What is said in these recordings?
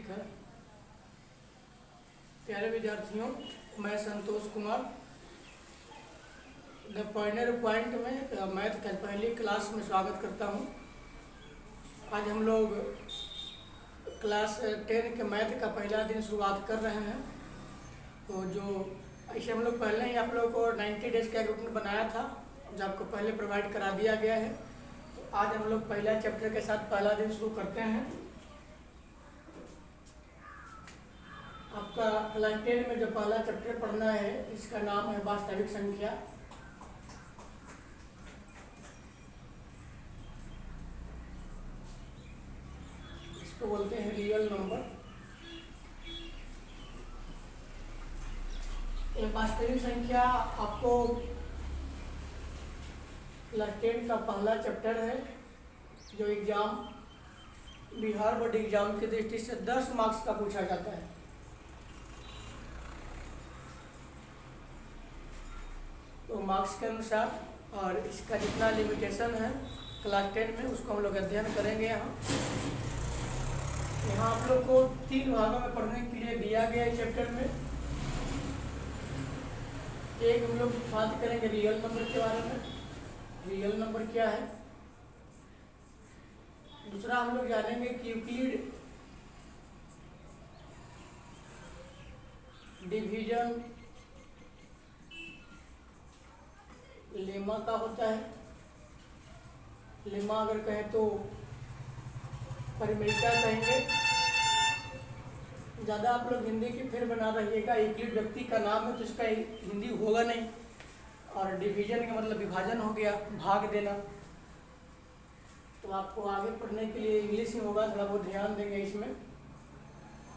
ठीक है। प्यारे विद्यार्थियों, मैं Santosh Kumar the pointer point में मैथ का पहली क्लास में स्वागत करता हूं। आज हम लोग क्लास 10 के मैथ का पहला दिन शुरुआत कर रहे हैं। तो जो ऐसे हम लोग पहले ही आप लोगों को 90 डेज का ग्रुप में बनाया था, जो आपको पहले प्रोवाइड करा दिया गया है। तो आज हम लोग पहला चैप्टर के साथ पहला दिन शुरू करते हैं। आपका क्लास 10 में जो पहला चैप्टर पढ़ना है इसका नाम है वास्तविक संख्या। इसको बोलते हैं रियल नंबर। ये वास्तविक संख्या आपको क्लास 10 का पहला चैप्टर है, जो एग्जाम बिहार बोर्ड एग्जाम की दृष्टि से 10 मार्क्स का पूछा जाता है। तो मार्क्स के अनुसार और इसका जितना लिमिटेशन है क्लास 10 में उसको हम लोग अध्ययन करेंगे। यहाँ आप लोग को 3 भागों में पढ़ने के लिए दिया गया है चैप्टर में। एक हम लोग बात करेंगे रियल नंबर के बारे में, रियल नंबर क्या है। दूसरा हम लोग जानेंगे कि यूक्लिड डिवीजन लेमा का होता है। लेमा अगर कहें तो परिमेयिका कहेंगे। ज़्यादा आप लोग हिंदी की फिर बना रहिएगा। यूक्लिड व्यक्ति का नाम है तो इसका हिंदी होगा नहीं। और डिवीजन का मतलब विभाजन हो गया, भाग देना। तो आपको आगे पढ़ने के लिए इंग्लिश में होगा, थोड़ा बहुत ध्यान देंगे इसमें।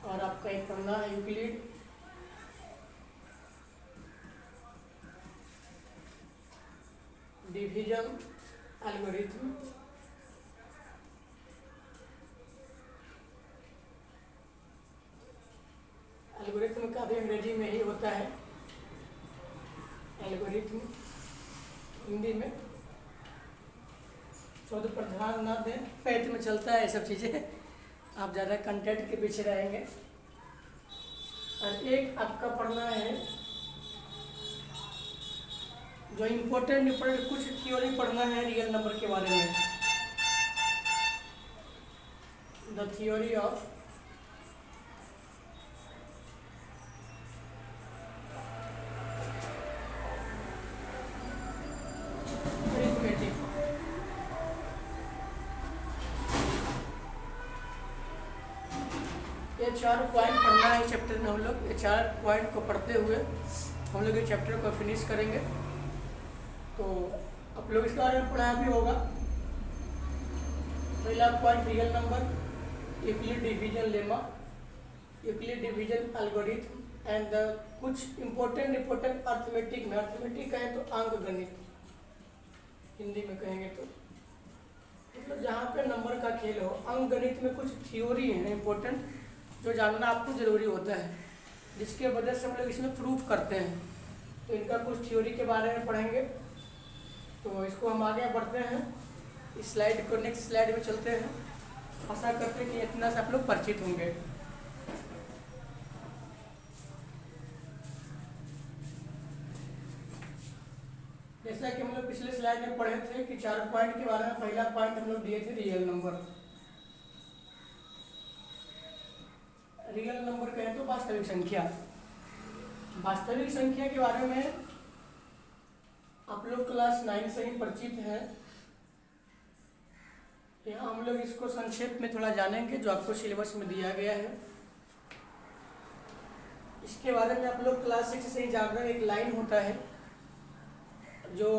और आपका एक पढ़ना है यूक्लिड डिवीजन एल्गोरिथम। एल्गोरिथम का भी अंग्रेजी में ही होता है एल्गोरिथम, हिंदी में। शब्द पर ध्यान ना दें, पैथ में चलता है ये सब चीज़ें, आप ज़्यादा कंटेंट के पीछे रहेंगे। और एक आपका पढ़ना है जो इम्पोर्टेंट कुछ थ्योरी पढ़ना है रियल नंबर के बारे में। The theory of arithmetic. ये 4 पॉइंट पढ़ना है इस चैप्टर में। हम लोग ये 4 पॉइंट को पढ़ते हुए हम लोग इस चैप्टर को फिनिश करेंगे। तो आप लोग इसके बारे में पढ़ा भी होगा। पहला point real number, Euclid division lemma, Euclid division algorithm and कुछ इम्पोर्टेंट अर्थमेटिक में। अर्थमेटिक कहें तो अंक गणित, हिंदी में कहेंगे तो मतलब जहाँ पे नंबर का खेल हो। अंक गणित में कुछ थ्योरी है इम्पोर्टेंट जो जानना आपको ज़रूरी होता है, जिसके वजह से हम लोग इसमें प्रूफ करते हैं। तो इनका कुछ थ्योरी के बारे में पढ़ेंगे। तो इसको हम आगे बढ़ते हैं। इस स्लाइड को नेक्स्ट स्लाइड में चलते हैं। आशा करते हैं कि इतना से आप लोग परिचित होंगे। जैसा कि हम लोग पिछले स्लाइड में पढ़े थे कि 4 पॉइंट के बारे में पहला पॉइंट हम लोग दिए थे रियल नंबर। रियल नंबर कहें तो वास्तविक संख्या। वास्तविक संख्या के बारे में आप लोग क्लास 9 से ही परिचित है। यहाँ हम लोग इसको संक्षेप में थोड़ा जानेंगे जो आपको सिलेबस में दिया गया है। इसके बारे में आप लोग क्लास 6 से ही जान रहे हैं। एक लाइन होता है जो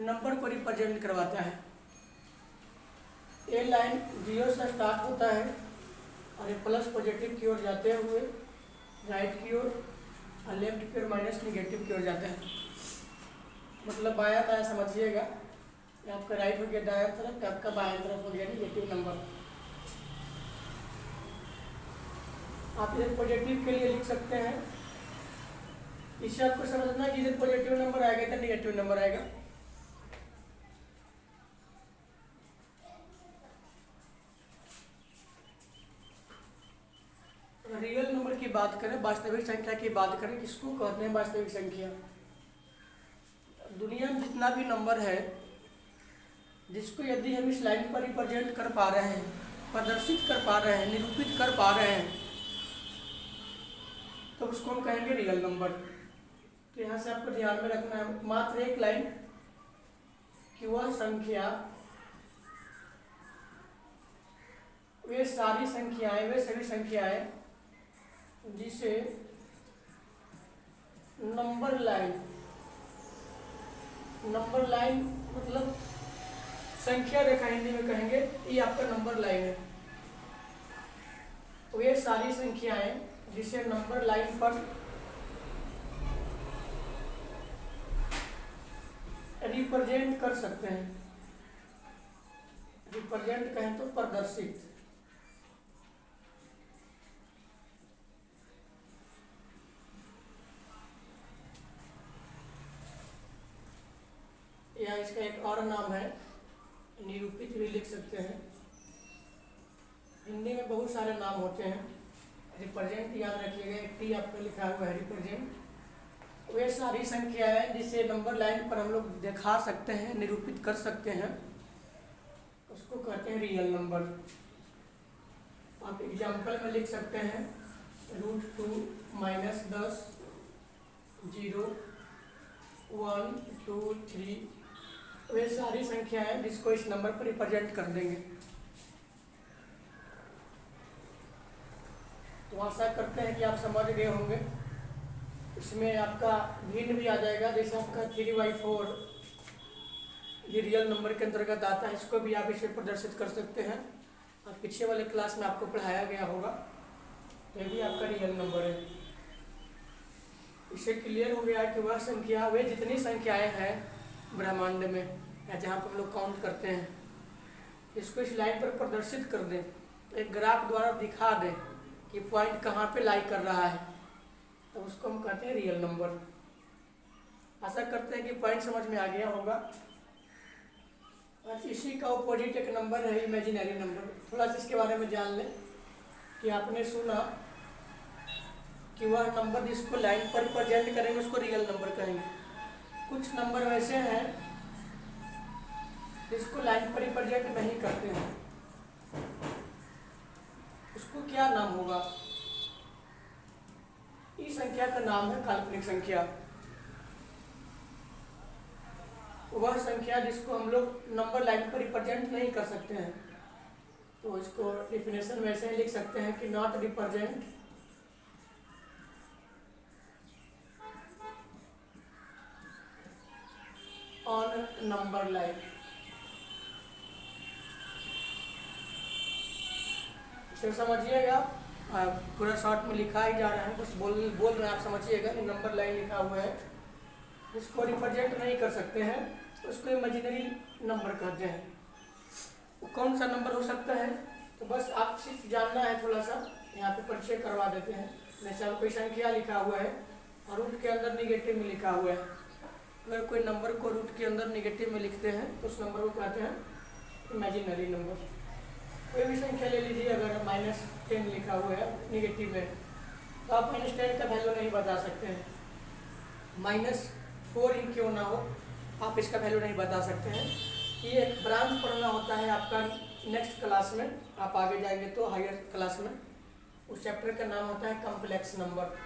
नंबर को रिप्रेजेंट करवाता है। ये लाइन 0 से स्टार्ट होता है और ये प्लस पॉजिटिव की ओर जाते हुए राइट की ओर और लेफ्ट की ओर माइनस निगेटिव की ओर जाता है। मतलब बायां दायां समझिएगा। आपका राइट हो गया दायां तरफ, आपका बायां तरफ हो गया निगेटिव नंबर। आप इधर पॉजिटिव के लिए लिख सकते हैं। इससे आपको समझना कि इधर पॉजिटिव नंबर आएगा, इधर निगेटिव नंबर आएगा। बात करें, वास्तविक संख्या की बात करें, किसको कहते हैं वास्तविक संख्या? दुनिया में जितना भी नंबर है, जिसको यदि हम इस लाइन पर रिप्रेजेंट कर पा रहे हैं, प्रदर्शित कर पा रहे हैं, निरूपित कर पा रहे हैं, तो उसको हम कहेंगे रियल नंबर। तो यहाँ से आपको ध्यान में रखना है मात्र एक लाइन कि वह संख्या, वे सारी संख्याएं, वे सभी संख्याएं जिसे नंबर लाइन मतलब संख्या रेखा हिंदी में कहेंगे, ये आपका नंबर लाइन है। वे सारी संख्याएं जिसे नंबर लाइन पर रिप्रेजेंट कर सकते हैं, रिप्रेजेंट कहें तो प्रदर्शित, या इसका एक और नाम है निरूपित भी लिख सकते हैं। हिंदी में बहुत सारे नाम होते हैं। रिप्रेजेंट याद रखिएगा, एक टी आपको लिखा हुआ है रिप्रेजेंट। वे सारी संख्याएं जिसे नंबर लाइन पर हम लोग दिखा सकते हैं, निरूपित कर सकते हैं, उसको कहते हैं रियल नंबर। आप एग्जाम्पल में लिख सकते हैं √2 -10 0 1 2 3। वे सारी संख्याएं जिसको इस नंबर पर रिप्रेजेंट कर देंगे। तो आशा करते हैं कि आप समझ गए होंगे। इसमें आपका भिन्न भी आ जाएगा, जैसे आपका 3/4 ये रियल नंबर के अंतर्गत आता है, इसको भी आप इसे प्रदर्शित कर सकते हैं। और पीछे वाले क्लास में आपको पढ़ाया गया होगा, ये भी आपका रियल नंबर है। इससे क्लियर हो गया कि वह संख्या, वे जितनी संख्याएं हैं ब्रह्मांड में या जहाँ पर हम लोग काउंट करते हैं, इसको इस लाइन पर प्रदर्शित कर दें, एक ग्राफ द्वारा दिखा दें कि पॉइंट कहाँ पे लाई कर रहा है, तो उसको हम कहते हैं रियल नंबर। आशा करते हैं कि पॉइंट समझ में आ गया होगा। और इसी का अपोजिट एक नंबर है इमेजिनरी नंबर। थोड़ा सा इसके बारे में जान लें कि आपने सुना कि वह नंबर जिसको लाइन पर रिप्रेजेंट करेंगे उसको रियल नंबर कहेंगे। कुछ नंबर वैसे हैं जिसको लाइन पर रिप्रेजेंट नहीं करते हैं, उसको क्या नाम होगा? इस संख्या का नाम है काल्पनिक संख्या। वह संख्या जिसको हम लोग नंबर लाइन पर रिप्रेजेंट नहीं कर सकते हैं, तो इसको डेफिनेशन वैसे ही लिख सकते हैं कि not represent on number line. इसे समझिएगा, पूरा शॉर्ट में लिखा ही जा रहा है, बस बोल रहे हैं, आप समझिएगा। ये नंबर लाइन लिखा हुआ है, इसको रिप्रेजेंट नहीं कर सकते हैं, उसको इमेजिनरी नंबर कहते हैं। वो कौन सा नंबर हो सकता है, तो बस आप सिर्फ जानना है थोड़ा सा, यहाँ पे परिचय करवा देते हैं। जैसे कोई संख्या लिखा हुआ है और रूट के अंदर निगेटिव में लिखा हुआ है, अगर कोई नंबर को रूट के अंदर निगेटिव में लिखते हैं तो उस नंबर को कहते हैं इमेजिनरी नंबर। कोई भी संख्या ले लीजिए, अगर -10 लिखा हुआ है निगेटिव में, तो आप -10 का वैल्यू नहीं बता सकते हैं। -4 ही क्यों ना हो, आप इसका वैल्यू नहीं बता सकते हैं। ये एक ब्रांच पढ़ना होता है आपका नेक्स्ट क्लास में, आप आगे जाएंगे तो हायर क्लास में। उस चैप्टर का नाम होता है कॉम्प्लेक्स नंबर।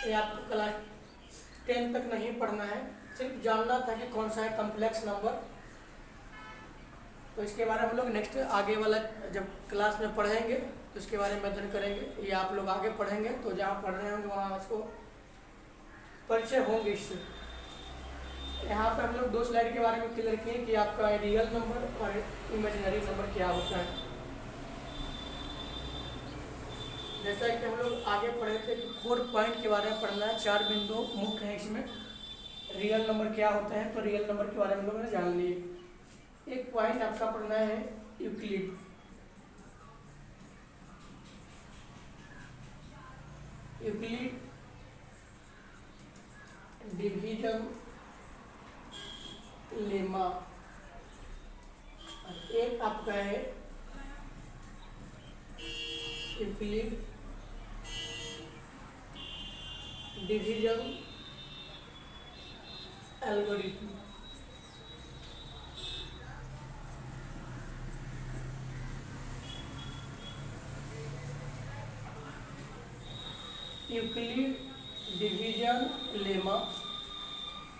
ये आपको क्लास 10 तक नहीं पढ़ना है, सिर्फ जानना था कि कौन सा है कॉम्प्लेक्स नंबर। तो इसके बारे में हम लोग नेक्स्ट आगे वाला जब क्लास में पढ़ेंगे तो इसके बारे में अध्ययन करेंगे। ये आप लोग आगे पढ़ेंगे तो जहाँ पढ़ रहे होंगे वहाँ इसको परिचय होंगे इससे। यहाँ पर हम लोग 2 स्लाइड के बारे में क्लियर किए कि आपका रियल नंबर और इमेजिनरी नंबर क्या होता है। जैसा कि हम लोग आगे पढ़े थे कि 4 पॉइंट के बारे में पढ़ना है, 4 बिंदु मुख्य है इसमें। रियल नंबर क्या होता है, तो रियल नंबर के बारे में लोगों ने जान लिए। एक पॉइंट आपका पढ़ना है यूक्लिड। Euclid division lemma. एक आपका है Euclid division algorithm. Euclid division lemma,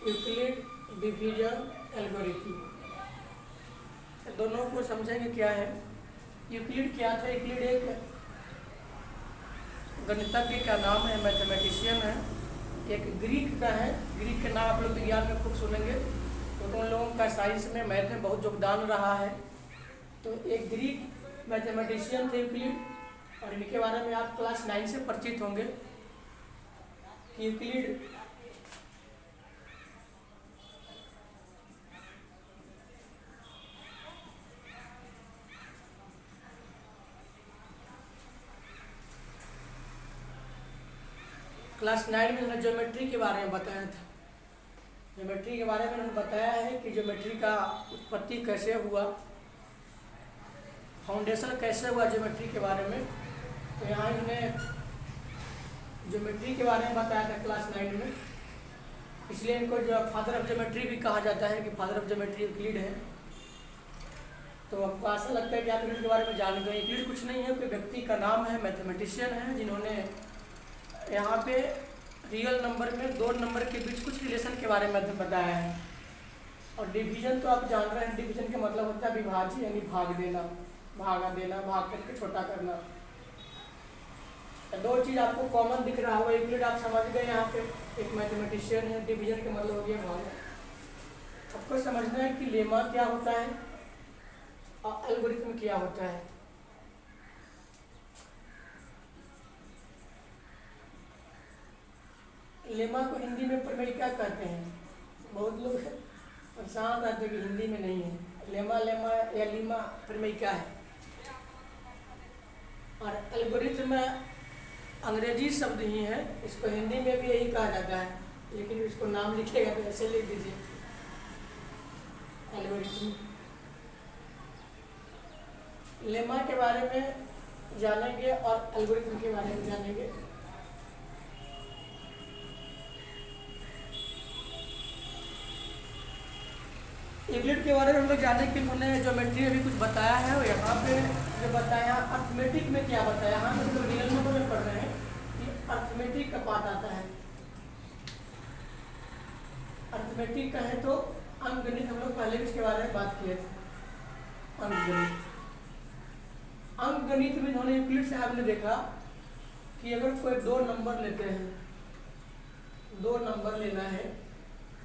Euclid division algorithm, दोनों को समझेंगे क्या है। यूक्लिड क्या था? यूक्लिड एक गणितज्ञ का नाम है, मैथमेटिशियन है, एक ग्रीक का है। ग्रीक के नाम आप लोग विज्ञान में खूब सुनेंगे, तो उन लोगों का साइंस में मैथ में बहुत योगदान रहा है। तो एक ग्रीक मैथमेटिशियन थे यूक्लिड, और इनके बारे में आप क्लास 9 से परिचित होंगे। यूक्लिड क्लास 9 में उन्होंने ज्योमेट्री के बारे में बताया था। ज्योमेट्री के बारे में उन्होंने बताया है कि ज्योमेट्री का उत्पत्ति कैसे हुआ, फाउंडेशन कैसे हुआ ज्योमेट्री के बारे में। तो यहाँ इन्होंने ज्योमेट्री के बारे में बताया था क्लास 9 में, इसलिए इनको जो फादर ऑफ ज्योमेट्री भी कहा जाता है कि फादर ऑफ ज्योमेट्री यूक्लिड है। तो आपको ऐसा लगता है कि आप यूक्लिड के बारे में जान गए। यूक्लिड कुछ नहीं है, कोई व्यक्ति का नाम है, मैथमेटिशियन है, जिन्होंने यहाँ पे रियल नंबर में 2 नंबर के बीच कुछ रिलेशन के बारे में बताया है। और डिवीजन तो आप जान रहे हैं, डिवीजन का मतलब होता है विभाज्य, यानी भाग देना, भागा देना, भाग करके छोटा करना। 2 चीज़ आपको कॉमन दिख रहा होगा। यूक्लिड आप समझ गए, यहाँ पे एक मैथमेटिशियन है, डिवीजन का मतलब हो गया भाग। आपको समझना है कि लेमा क्या होता है और एल्गोरिथम क्या होता है। लेमा को हिंदी में प्रमेयिका कहते हैं। बहुत लोग परेशान रहते हैं कि हिंदी में नहीं है। लेमा या लीमा प्रमेयिका है। और एल्गोरिथम अंग्रेजी शब्द ही है, इसको हिंदी में भी यही कहा जाता है, लेकिन इसको नाम लिखेगा तो ऐसे लिख दीजिए एल्गोरिथम। लेमा के बारे में जानेंगे और एल्गोरिथम के बारे में जानेंगे। यूक्लिड के बारे में हम लोग जाने कि उन्होंने ज्योमेट्री में भी कुछ बताया है, और यहाँ पे जो बताया अर्थमेटिक में क्या बताया, हम लोग रियल नंबर में पढ़ रहे हैं कि अर्थमेटिक का पार्ट आता है। अर्थमेटिक का है तो अंकगणित, हम लोग पहले भी इसके बारे में बात किए थे। अंकगणित, अंकगणित में इन्होंने यूक्लिड साहब ने देखा कि अगर कोई 2 नंबर लेते हैं, 2 नंबर लेना है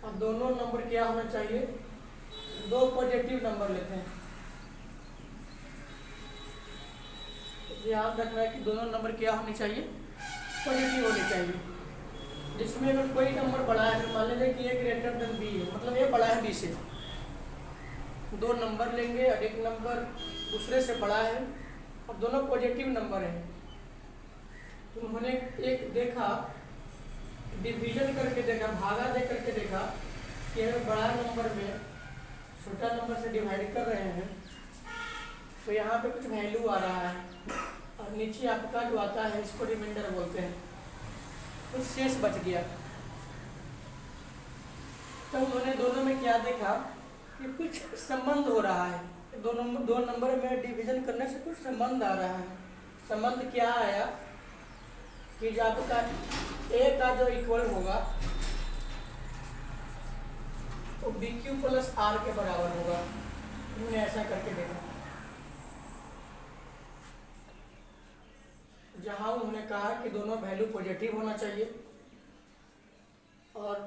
और दोनों नंबर क्या होना चाहिए, 2 पॉजिटिव नंबर लेते हैं। ध्यान रखना है कि दोनों नंबर क्या होनी चाहिए, पॉजिटिव होनी चाहिए। जिसमें अगर कोई नंबर बड़ा है, मान लीजिए कि ए ग्रेटर देन बी है, मतलब ये बड़ा है बी से, 2 नंबर लेंगे और एक नंबर दूसरे से बड़ा है और दोनों पॉजिटिव नंबर हैं। तो उन्होंने एक देखा, डिवीजन करके देखा, भागा दे करके देखा कि अगर बड़ा नंबर में छोटा नंबर से डिवाइड कर रहे हैं तो यहाँ पे कुछ वैल्यू आ रहा है, और नीचे आपका जो आता है इसको रिमाइंडर बोलते हैं, कुछ शेष बच गया। तो उन्होंने दोनों में क्या देखा कि कुछ संबंध हो रहा है, दो नंबर में डिवीजन करने से कुछ संबंध आ रहा है। संबंध क्या आया कि जो आपका ए का जो इक्वल होगा तो बी क्यू प्लस आर के बराबर होगा। उन्होंने ऐसा करके देखा, जहां उन्होंने कहा कि दोनों वैल्यू पॉजिटिव होना चाहिए और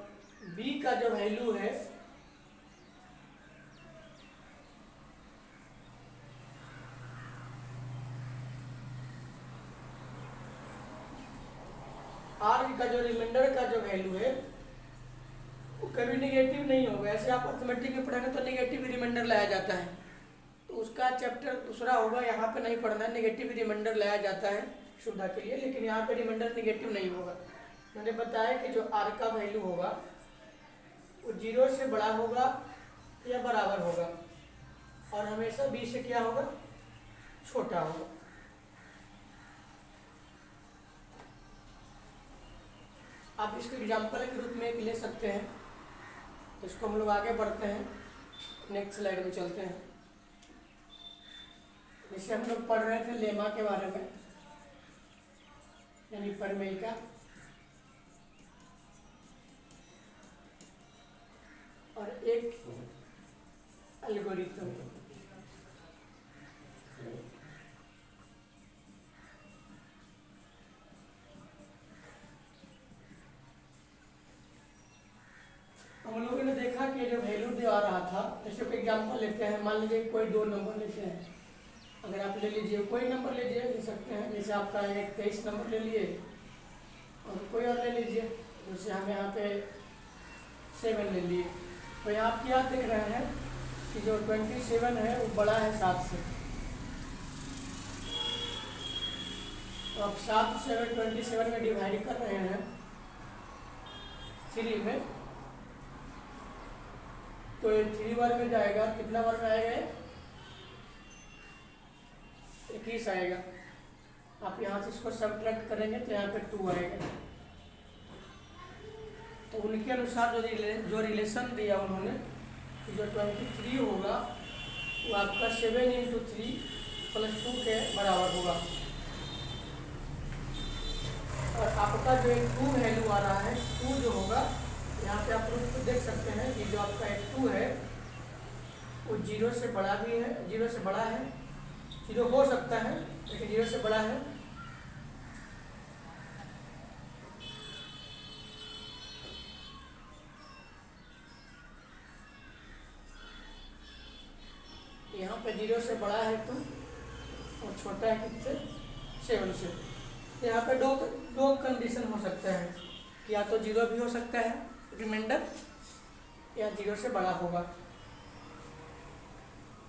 बी का जो वैल्यू है आर का जो रिमाइंडर का जो वैल्यू है वो कभी निगेटिव नहीं होगा। ऐसे आप अर्थमेटिक में पढ़ेंगे तो निगेटिव रिमाइंडर लाया जाता है, तो उसका चैप्टर दूसरा होगा, यहाँ पे नहीं पढ़ना है। निगेटिव रिमाइंडर लाया जाता है सुविधा के लिए, लेकिन यहाँ पे रिमाइंडर निगेटिव नहीं होगा। मैंने बताया कि जो आर का वैल्यू होगा वो 0 से बड़ा होगा या बराबर होगा, और हमेशा बी से क्या होगा, छोटा होगा। आप इसको एग्जाम्पल के रूप में एक ले सकते हैं। तो इसको हम लोग आगे बढ़ते हैं, नेक्स्ट स्लाइड में चलते हैं। जैसे हम लोग पढ़ रहे थे लेमा के बारे में, यानी प्रमेयिका। और एक एल्गोरिथम। हम लोगों ने देखा कि जो वैल्यू दे आ रहा था, जैसे कोई एग्जाम्पल लेते हैं, मान लीजिए कोई 2 नंबर लेते हैं। अगर आप ले लीजिए, कोई नंबर लीजिए, ले सकते हैं। जैसे आपका 23 नंबर ले लिए और कोई और ले लीजिए, जैसे हम यहाँ पे 7 ले लिए। तो यहाँ आप क्या देख रहे हैं कि जो 27 है वो बड़ा है 7 से। तो आप 7 से अगर 27 में डिवाइड कर रहे हैं 3 में, तो ये 3 बार में जाएगा, कितना बार में आएगा? 21 आएगा। आप यहाँ से इसको सब्ट्रैक्ट करेंगे तो यहाँ पे 2 आएगा। तो उनके अनुसार जो रिलेशन दिया उन्होंने, जो 23 होगा वो आपका 7 × 3 + 2 के बराबर होगा। और आपका जो एक 2 वैल्यू आ रहा है, 2 जो होगा, यहाँ पे आप उसको देख सकते हैं कि जो आपका एक 2 है वो 0 से बड़ा भी है, 0 से बड़ा है, 0 हो सकता है लेकिन 0 से बड़ा है। यहाँ पे 0 से बड़ा है 2 और छोटा है कितने? 7 से। तो यहाँ पे दो कंडीशन हो सकता है कि या तो 0 भी हो सकता है रिमाइंडर, या 0 से बड़ा होगा।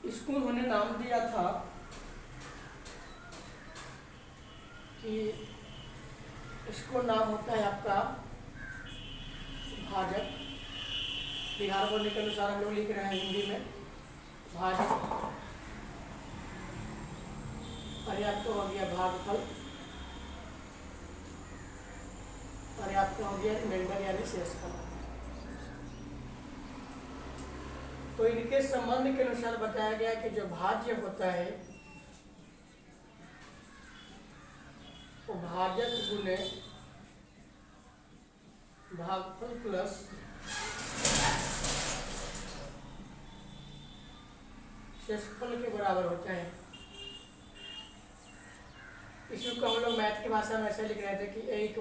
इसको उन्होंने नाम दिया था कि इसको नाम होता है आपका भाजक। बिहार बोलने के अनुसार हम लोग लिख रहे हैं हिंदी में भाजक। और आपको हो गया भागफल, और आपका हो गया रिमाइंडर यानी शेषफल। तो इनके संबंध के अनुसार बताया गया कि जो भाज्य होता है वो भाजक गुने भागफल प्लस शेषफल के बराबर होता है। इसको हम लोग मैथ की भाषा में ऐसे लिख रहे थे कि A =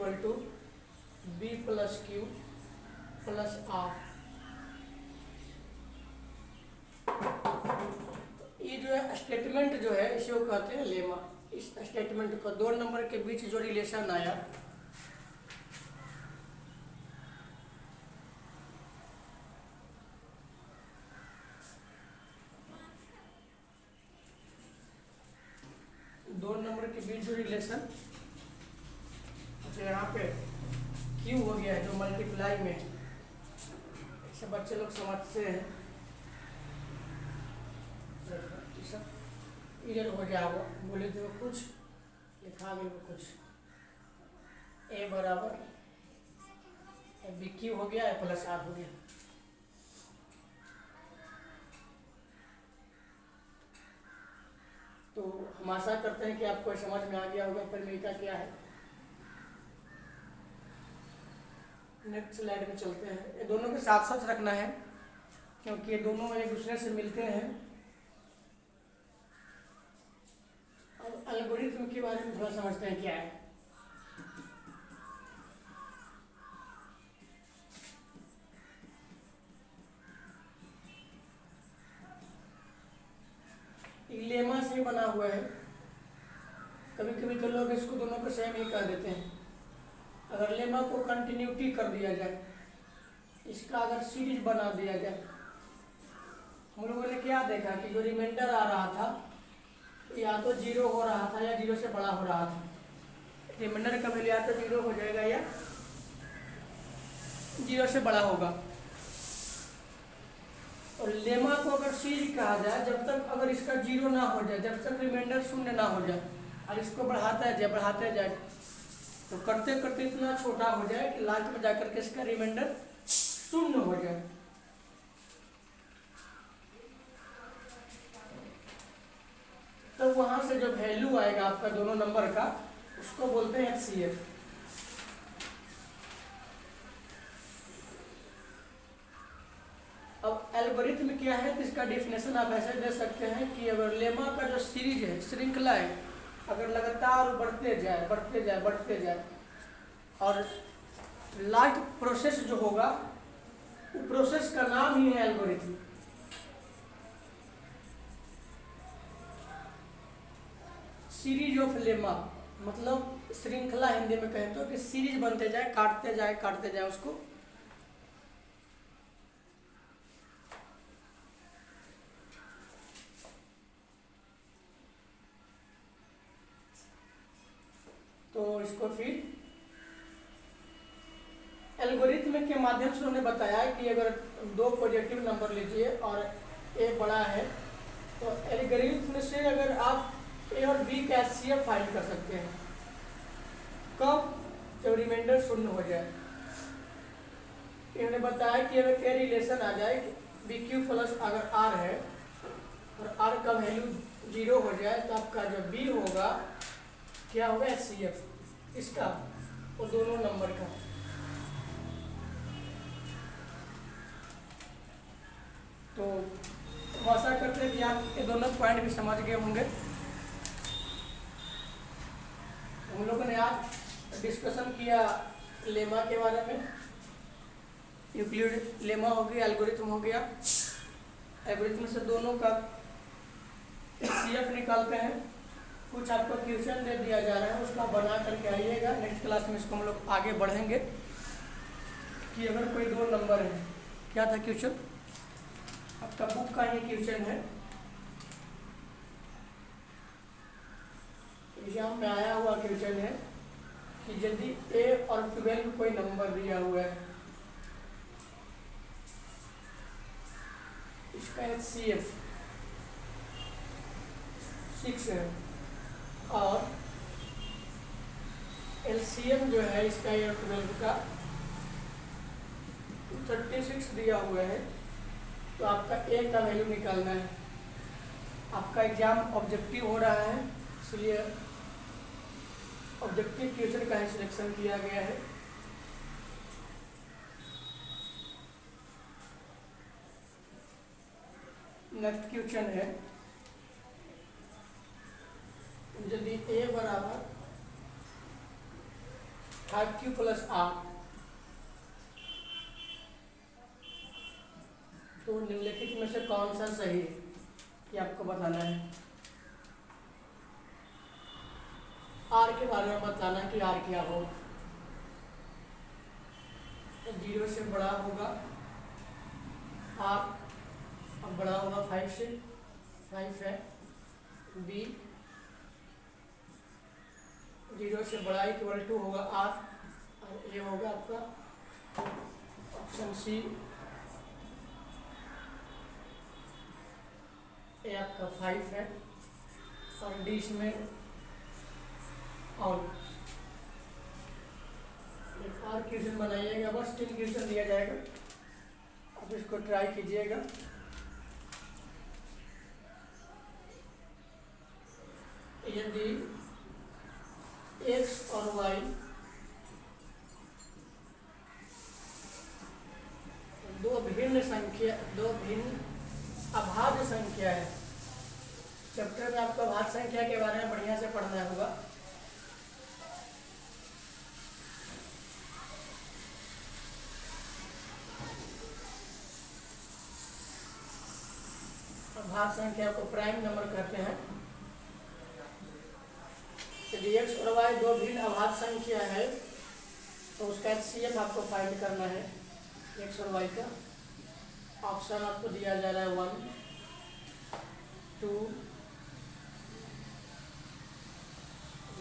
B + Q + R। ये जो है स्टेटमेंट जो है इसी को कहते हैं लेमा। इस स्टेटमेंट को 2 नंबर के बीच जो रिलेशन आया, तो यहाँ पे Q हो गया है जो मल्टीप्लाई में, ऐसे बच्चे लोग समझते हैं। इधर हो गया वो बोले तो कुछ लिखा गया वो कुछ A बराबर BQ हो गया + R हो गया। तो हम आशा करते हैं कि आपको समझ में आ गया होगा प्रमेयिका क्या है। नेक्स्ट स्लाइड में चलते हैं। ये दोनों के साथ साथ रखना है क्योंकि ये दोनों एक दूसरे से मिलते हैं। अब एल्गोरिथम के बारे में थोड़ा समझते हैं क्या है। लेमा से बना हुआ है। कभी कभी तो लोग इसको दोनों को सेम ही कर देते हैं। अगर लेमा को कंटिन्यूटी कर दिया जाए, इसका अगर सीरीज बना दिया जाए, हम लोगों ने क्या देखा कि जो रिमाइंडर आ रहा था या तो 0 हो रहा था या 0 से बड़ा हो रहा था। रिमाइंडर का वैल्यू या तो 0 हो जाएगा या 0 से बड़ा होगा। और लेमा को अगर सीरीज कहा जाए, जब तक अगर इसका 0 ना हो जाए, जब तक रिमाइंडर 0 ना हो जाए, और इसको बढ़ाता जाए तो करते करते इतना छोटा हो जाए कि लास्ट में जाकर के इसका रिमाइंडर शून्य हो जाए। तो वहां से जो वैल्यू आएगा आपका दोनों नंबर का, उसको बोलते हैं HCF। अब एल्गोरिथम क्या है, तो इसका डेफिनेशन आप ऐसे दे सकते हैं कि अगर लेमा का जो सीरीज है, श्रृंखला है, अगर लगातार बढ़ते जाए बढ़ते जाए बढ़ते जाए और लास्ट प्रोसेस जो होगा, वो प्रोसेस का नाम ही है एल्गोरिथम। सीरीज ऑफ लेमा मतलब श्रृंखला, हिंदी में कहें तो कि सीरीज बनते जाए, काटते जाए उसको। तो इसको फिर एल्गोरिथम के माध्यम से उन्होंने बताया कि अगर दो पॉजिटिव नंबर लीजिए और ए बड़ा है, तो एल्गोरिथम से अगर आप ए और बी का HCF फाइंड कर सकते हैं। कब? जब रिमाइंडर शून्य हो जाए। इन्होंने बताया कि अगर ए रिलेशन आ जाए बी क्यू प्लस अगर आर है और आर का वैल्यू 0 हो जाए, तो आपका जो बी होगा क्या होगा, HCF इसका और दोनों नंबर का। तो आशा करते हैं कि आप ये दोनों पॉइंट भी समझ गए होंगे। हम लोगों ने आज डिस्कशन किया लेमा के बारे में। यूक्लिड लेमा हो गया, एल्गोरिथम हो गया। एल्गोरिथम से दोनों का HCF निकालते हैं। कुछ आपको क्वेश्चन दे दिया जा रहा है, उसका बना करके आइएगा। नेक्स्ट क्लास में इसको हम लोग आगे बढ़ेंगे कि अगर कोई दो नंबर है, क्या था क्वेश्चन, आपका बुक का ही क्वेश्चन है, एग्जाम में आया हुआ क्वेश्चन है कि यदि A और 12 कोई नंबर दिया हुआ है, इसका HCF 6 है और LCM जो है इसका A और 12 का 36 दिया हुआ है। तो आपका A का वैल्यू निकालना है। आपका एग्जाम ऑब्जेक्टिव हो रहा है, इसलिए ऑब्जेक्टिव क्वेश्चन का ही सिलेक्शन किया गया है। नेक्स्ट क्वेश्चन है, यदि A बराबर 5Q प्लस R, तो निम्नलिखित में से कौन सा सही है, ये आपको बताना है। R के बारे में बताना है कि R क्या हो। 0 से बड़ा होगा R, अब बड़ा होगा 5 से, 5 है। B 0 से बड़ा इक्वल टू होगा R और ये होगा आपका ऑप्शन C, ये आपका 5 है और D इसमें और एक और क्वेश्चन बनाइएगा। बस 3 क्वेश्चन दिया जाएगा, आप इसको ट्राई कीजिएगा। यदि x और y दो भिन्न अभाज्य संख्या है। चैप्टर में आपको अभाज्य संख्या के बारे में बढ़िया से पढ़ना होगा। अभाज्य संख्या को प्राइम नंबर कहते हैं। यदि x और y दो भिन्न अभाज्य संख्या है, तो उसका HCF आपको फाइंड करना है x और y का। ऑप्शन आपको दिया जा रहा है 1, 2,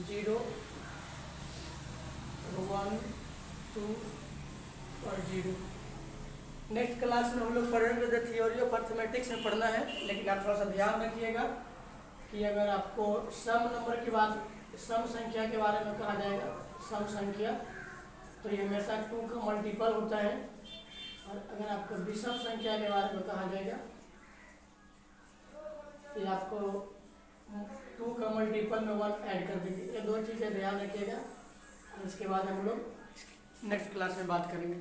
0, 1, 2 और 0। नेक्स्ट क्लास में हम लोग पढ़ेंगे द थ्योरी ऑफ अर्थमेटिक्स में पढ़ना है, लेकिन आप थोड़ा सा ध्यान रखिएगा कि अगर आपको सम नंबर की बात, सम संख्या के बारे में कहा जाएगा, सम संख्या, तो ये हमेशा 2 का मल्टीपल होता है। और अगर आपको विषम संख्या के बारे में कहा जाएगा, ये आपको 2 का मल्टीपल में 1 ऐड कर देंगे। ये 2 चीज़ें ध्यान रखिएगा, और इसके बाद हम लोग नेक्स्ट क्लास में बात करेंगे।